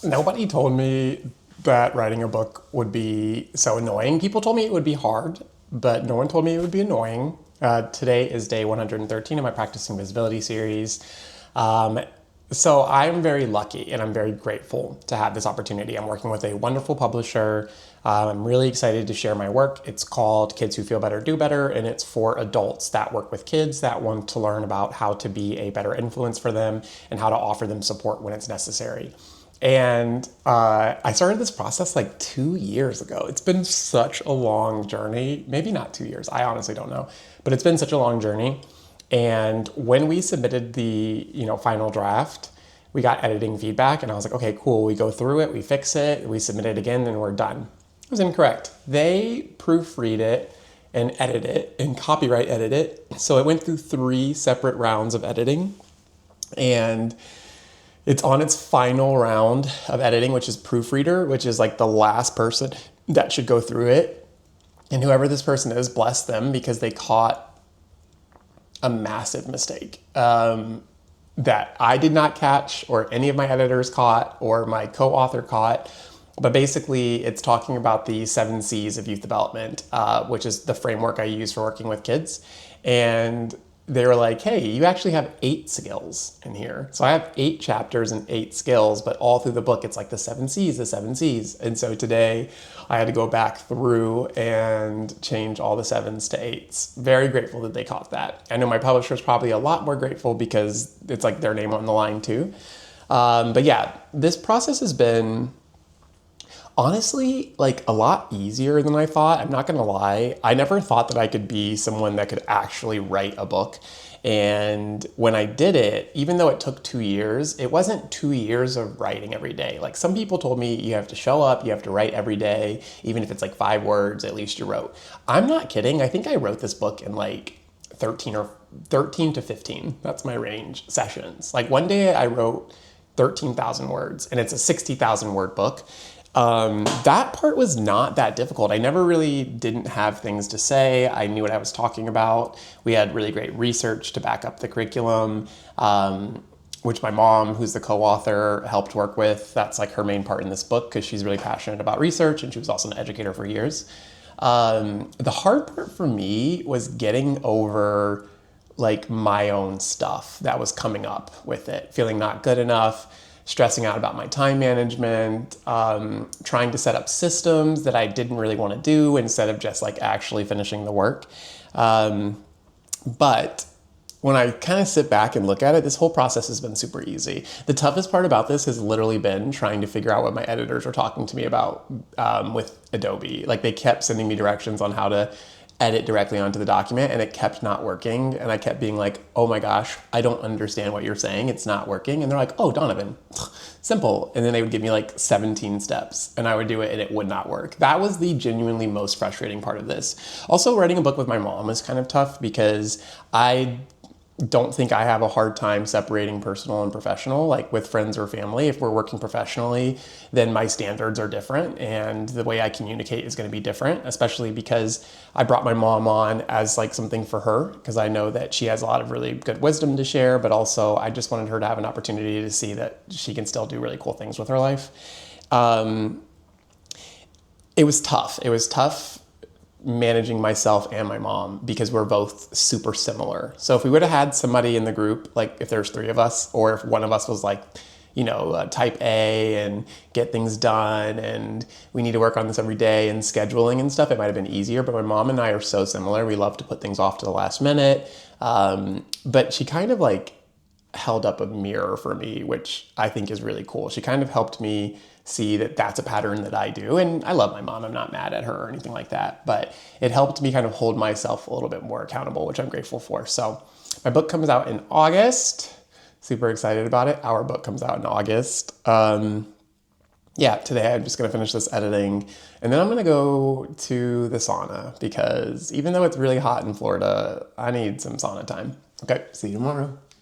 Nobody told me that writing a book would be so annoying. People told me it would be hard, but no one told me it would be annoying. Today is day 113 of my Practicing Visibility series. Um, so I'm very lucky and I'm very grateful to have this opportunity. I'm working with a wonderful publisher. I'm really excited to share my work. It's called Kids Who Feel Better Do Better, and it's for adults that work with kids that want to learn about how to be a better influence for them and how to offer them support when it's necessary. And I started this process like 2 years ago. It's been such a long journey. Maybe not 2 years. I honestly don't know. But it's been such a long journey. And when we submitted the final draft, we got editing feedback, and I was like, okay, cool. We go through it, we fix it, we submit it again, and we're done. It was incorrect. They proofread it and edit it and copyright edit it. So it went through 3 separate rounds of editing, and it's on its final round of editing, which is proofreader, which is like the last person that should go through it. And whoever this person is, bless them, because they caught a massive mistake that I did not catch, or any of my editors caught, or my co-author caught. But basically, it's talking about the 7 C's of youth development, which is the framework I use for working with kids. And they were like, hey, you actually have 8 skills in here. So I have 8 chapters and 8 skills, but all through the book, it's like the 7 C's, the 7 C's. And so today I had to go back through and change all the 7s to 8s. Very grateful that they caught that. I know my publisher is probably a lot more grateful because it's like their name on the line too. But yeah, this process has been honestly like a lot easier than I thought. I'm not gonna lie. I never thought that I could be someone that could actually write a book. And when I did it, even though it took 2 years, it wasn't 2 years of writing every day. Like some people told me you have to show up, you have to write every day, even if it's like 5 words, at least you wrote. I'm not kidding. I think I wrote this book in like 13 to 15. That's my range sessions. Like one day I wrote 13,000 words, and it's a 60,000 word book. That part was not that difficult. I never really didn't have things to say. I knew what I was talking about. We had really great research to back up the curriculum, which my mom, who's the co-author, helped work with. That's like her main part in this book because she's really passionate about research, and she was also an educator for years. The hard part for me was getting over like my own stuff that was coming up with it, feeling not good enough, stressing out about my time management, trying to set up systems that I didn't really want to do instead of just like actually finishing the work. But when I kind of sit back and look at it, this whole process has been super easy. The toughest part about this has literally been trying to figure out what my editors are talking to me about with Adobe. Like they kept sending me directions on how to edit directly onto the document, and it kept not working. And I kept being like, oh my gosh, I don't understand what you're saying. It's not working. And they're like, oh, Donovan, simple. And then they would give me like 17 steps and I would do it and it would not work. That was the genuinely most frustrating part of this. Also, writing a book with my mom is kind of tough because I don't think I have a hard time separating personal and professional, like with friends or family. If we're working professionally, then my standards are different and the way I communicate is going to be different, especially because I brought my mom on as like something for her because I know that she has a lot of really good wisdom to share, but also I just wanted her to have an opportunity to see that she can still do really cool things with her life. It was tough. It was tough managing myself and my mom because we're both super similar. So if we would have had somebody in the group, like if there's 3 of us, or if one of us was like, type A and get things done and we need to work on this every day and scheduling and stuff, it might have been easier. But my mom and I are so similar. We love to put things off to the last minute. But she kind of like held up a mirror for me, which I think is really cool. She kind of helped me see that that's a pattern that I do. And I love my mom. I'm not mad at her or anything like that, but it helped me kind of hold myself a little bit more accountable, which I'm grateful for. So my book comes out in August. Super excited about it. Our book comes out in August. Today I'm just going to finish this editing and then I'm going to go to the sauna because even though it's really hot in Florida, I need some sauna time. Okay, see you tomorrow.